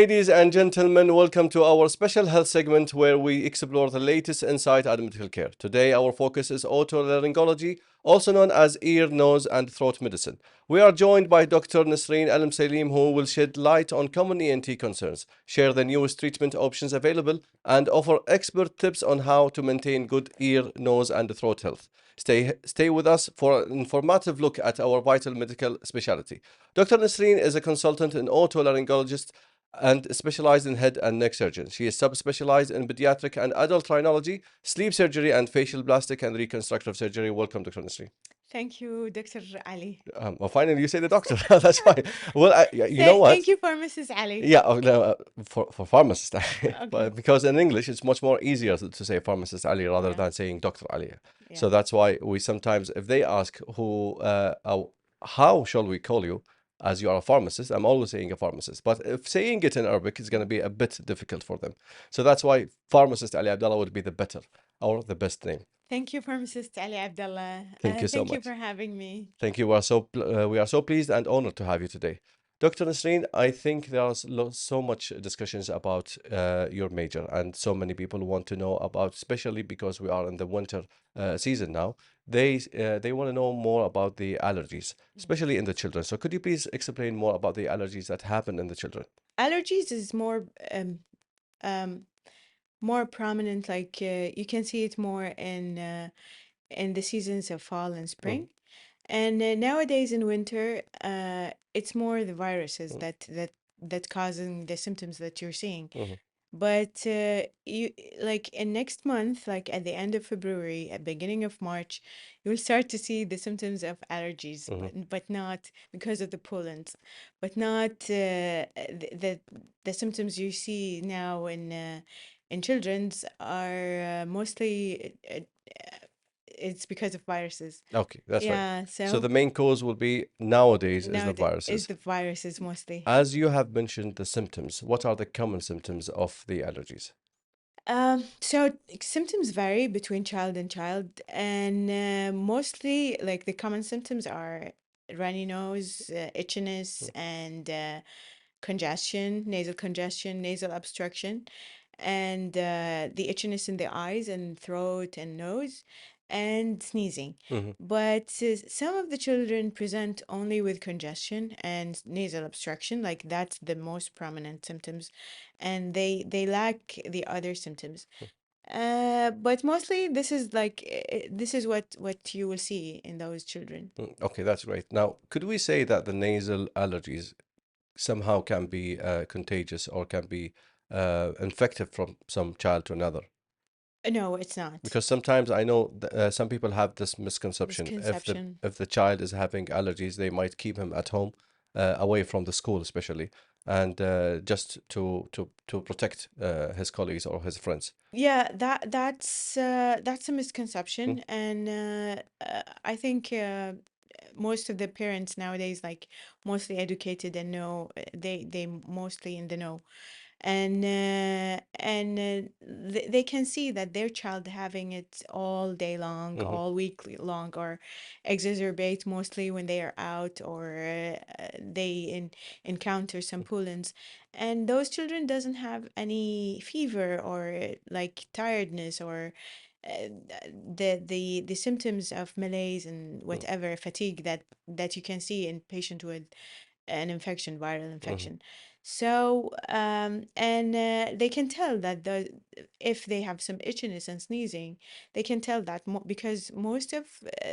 Ladies and gentlemen, welcome to our special health segment where we explore the latest insight at medical care. Today, our focus is otolaryngology, also known as ear, nose, and throat medicine. We are joined by Dr. Nisreen AlMusaileem, who will shed light on common ENT concerns, share the newest treatment options available, and offer expert tips on how to maintain good ear, nose, and throat health. Stay with us for an informative look at our vital medical specialty. Dr. Nisreen is a consultant and otolaryngologist and specialized in head and neck surgeon. She is subspecialized in pediatric and adult rhinology, sleep surgery, and facial plastic and reconstructive surgery. Welcome, Dr. Nisreen. Thank you, Dr. Ali. Well, finally, you say the doctor. That's fine. Well, you know Thank what? you for Mrs. Ali. Yeah, no, for pharmacist, Okay. but because in English it's much more easier to say pharmacist Ali rather Yeah. than saying Doctor Ali. Yeah. So that's why we sometimes, if they ask how shall we call you, as you are a pharmacist, I'm always saying a pharmacist. But if saying it in Arabic is going to be a bit difficult for them. So that's why pharmacist Ali Abdullah would be the better or the best name. Thank you, pharmacist Ali Abdullah. Thank you so Thank you much. for having me. Thank you. We are so pleased and honored to have you today. Dr. Nasreen, I think there's so much discussions about your major, and so many people want to know about, especially because we are in the winter season now. They want to know more about the allergies, especially in the children. So could you please explain more about the allergies that happen in the children? Allergies is um, more prominent. Like you can see it more in the seasons of fall and Mhm, spring. And nowadays in winter, it's more the viruses mhm, that causing the symptoms that you're seeing. mhm, But you like in next month, like at the end of February, at beginning of March, you'll start to see the symptoms of allergies, mhm. but not because of the pollens, but not the symptoms you see now in children's are mostly it's because of viruses. Okay, that's right. Yeah, So so the main cause will be nowadays is now the is viruses. the viruses mostly. As you have mentioned the symptoms, what are the common symptoms of the allergies? So symptoms vary between child and child, and mostly like the common symptoms are runny nose, itchiness, and nasal congestion, nasal obstruction, and the itchiness in the eyes and throat and nose, and sneezing. Mm-hmm. But some of the children present only with congestion and nasal obstruction, like that's the most prominent symptoms, and they lack the other symptoms. But mostly this is like this is what you will see in those children. Okay, that's great. Now, could we say that the nasal allergies somehow can be contagious or can be infective from some child to another? No, it's not. Because sometimes I know some people have this misconception. Misconception. If the child is having allergies, they might keep him at home, away from the school, especially, and just to protect his colleagues or his friends. Yeah, that's a Mm, misconception, and I think most of the parents nowadays, like mostly educated and know, they mostly in the know, and they can see that their child having it all day long, mhm, all week long, or exacerbate mostly when they are out or they encounter some pollens, and those children doesn't have any fever or like tiredness or the symptoms of malaise and mm, whatever fatigue that you can see in patient with an infection, viral mhm, infection. So, and they can tell that if they have some itchiness and sneezing, they can tell that because most of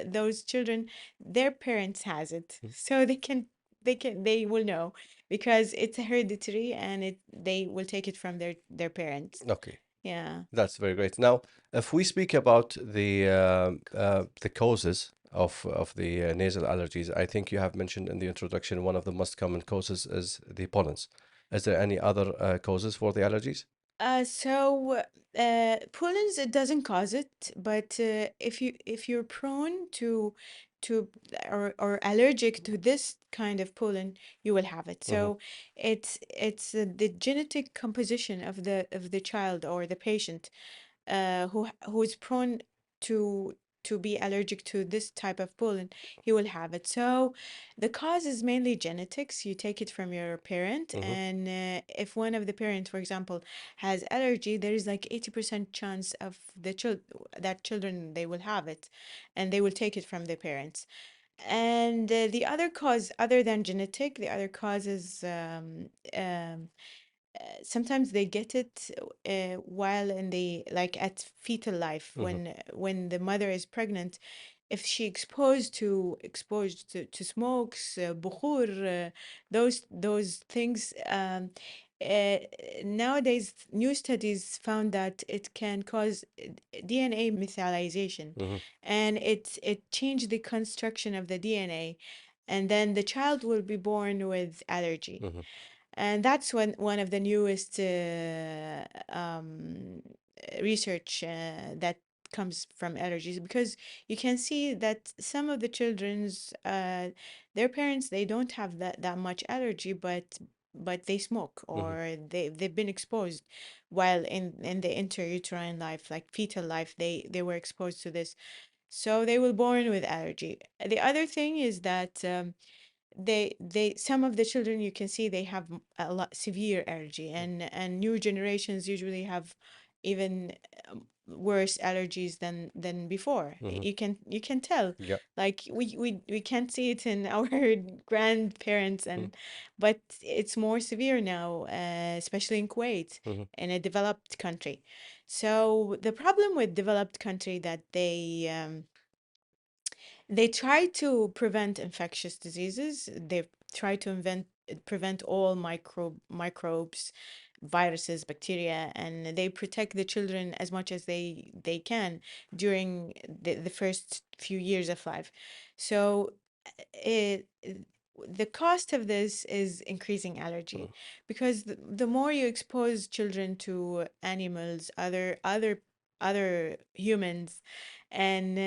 those children, their parents has it, mm. so they will know because it's hereditary and they will take it from their parents. Okay. Yeah. That's very great. Now, if we speak about the causes of the nasal allergies, I think you have mentioned in the introduction one of the most common causes is the pollens. Is there any other causes for the allergies? Pollens it doesn't cause it, but if you're prone to or allergic to this kind of pollen, you will have it. Hmm. So it's the genetic composition of the child or the patient who is prone to to be allergic to this type of pollen, he will have it. So the cause is mainly genetics. You take it from your parent, Mm-hmm. and if one of the parents, for example, has allergy, there is like 80% chance of that children they will have it, and they will take it from their parents. And the other cause, other than genetic, the other cause is sometimes they get it while in the like at fetal life, Mm-hmm. when the mother is pregnant. If she exposed to smokes, bukhur, those things. Uh, Nowadays, new studies found that it can cause DNA methylation, Mm-hmm. and it changed the construction of the DNA, and then the child will be born with allergy. Mm-hmm. And that's when one of the newest research that comes from allergies, because you can see that some of the children's their parents, they don't have that much allergy, but they smoke, Mm-hmm. or they've been exposed while in the intrauterine life, like fetal life, they were exposed to this, so they were born with allergy. The other thing is that they some of the children, you can see they have a lot severe allergy, and new generations usually have even worse allergies than before. Mm-hmm. You can tell, Yeah. like we can't see it in our grandparents, and but it's more severe now, especially in Kuwait, Mm-hmm. in a developed country. So the problem with developed country, that they try to prevent infectious diseases. They try to prevent all microbes, viruses, bacteria, and they protect the children as much as they can during the first few years of life. So it the cost of this is increasing allergy, because the more you expose children to animals, other humans, and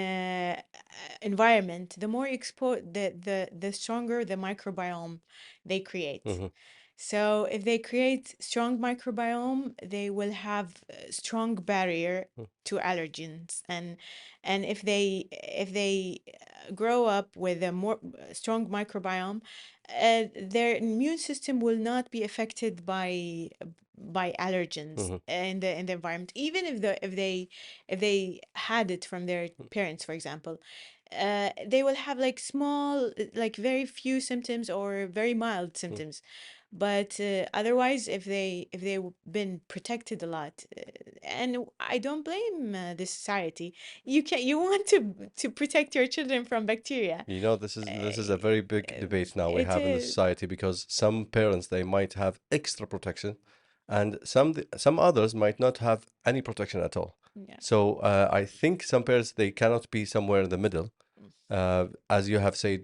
environment, the more you expose, the stronger the microbiome they create. Mm-hmm. So if they create strong microbiome, they will have a strong barrier to allergens, and if they grow up with a more strong microbiome, their immune system will not be affected by allergens Mm-hmm. in the environment, even if they had it from their parents, for example. They will have like small, like very few symptoms, or very mild symptoms. But otherwise, if they've been protected a lot, and I don't blame the society. You want to protect your children from bacteria. You know, this is a very big Uh, debate now we it have in the is, society, because some parents they might have extra protection, and some others might not have any protection at all. yeah. So I think some parents they cannot be somewhere in the middle, as you have said,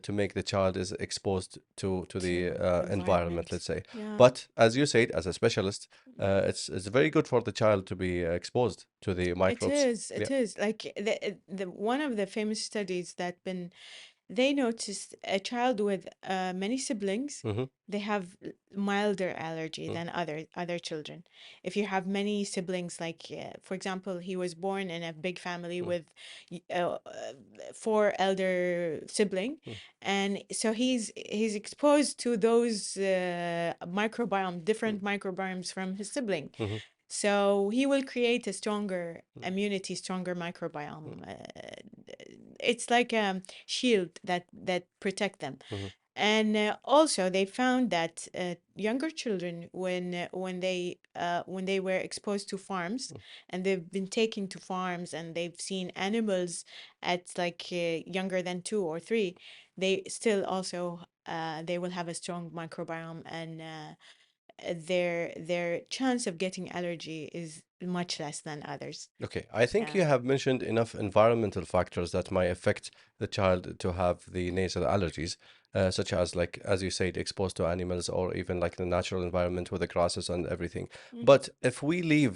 to make the child is exposed to the To environment, environment. let's say. Yeah. But as you said, as a specialist, it's very good for the child to be exposed to the It microbes. is. Yeah. It is. Like the one of the famous studies that been they noticed a child with many siblings, Mm-hmm. they have milder allergy than other children. If you have many siblings, like for example, he was born in a big family Mm-hmm. with four elder sibling, and so he's exposed to those microbiome, different microbiomes from his sibling. Mm-hmm. So he will create a stronger immunity, stronger microbiome. It's like a shield that protect them. Mm-hmm. And also, they found that younger children, when they were exposed to farms, and they've been taken to farms, and they've seen animals at like younger than 2 or 3, they still also they will have a strong microbiome, and their chance of getting allergy is much less than others. Okay, I think Yeah. you have mentioned enough environmental factors that might affect the child to have the nasal allergies, such as, like, as you said, exposed to animals, or even like the natural environment with the grasses and everything. Mhm. But if we leave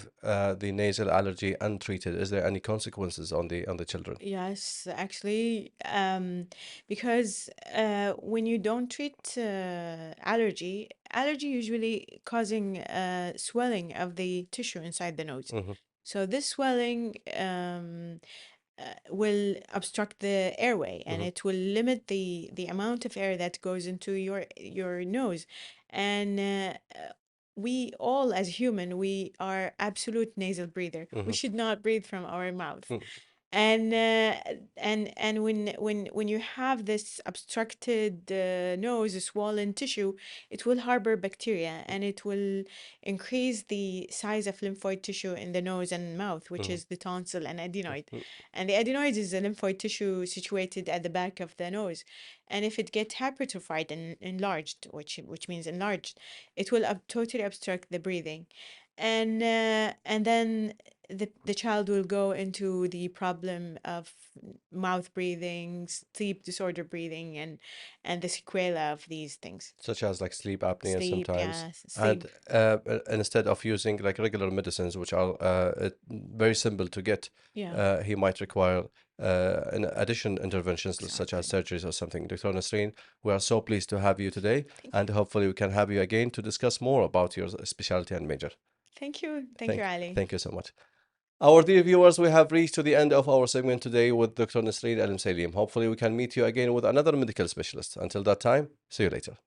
the nasal allergy untreated, is there any consequences on the children? Yes, actually, because when you don't treat allergy usually causing swelling of the tissue inside the nose. Mm-hmm. So this swelling will obstruct the airway, and Mm-hmm. it will limit the amount of air that goes into your nose. And we all, as human, we are absolute nasal breather. We Mm-hmm. should not breathe from our mouth. Mm-hmm. And when you have this obstructed nose, a swollen tissue, it will harbor bacteria, and it will increase the size of lymphoid tissue in the nose and mouth, which is the tonsil and adenoid. And the adenoid is a lymphoid tissue situated at the back of the nose. And if it gets hypertrophied and enlarged, which means enlarged, it will totally obstruct the breathing. And then the child will go into the problem of mouth breathing, sleep disorder breathing, and the sequela of these things. Such as like sleep apnea Sleep, sometimes. yeah, And sleep, instead of using like regular medicines, which are very simple to get, yeah, he might require in addition interventions such as exactly. surgeries or something. Dr. Nasreen, we are so pleased to have you today, Thank you. and hopefully we can have you again to discuss more about your specialty and major. Thank you. Thank you, Ali. Thank you so much. Our dear viewers, we have reached to the end of our segment today with Dr. Nisreen AlMusaileem. Hopefully we can meet you again with another medical specialist. Until that time, see you later.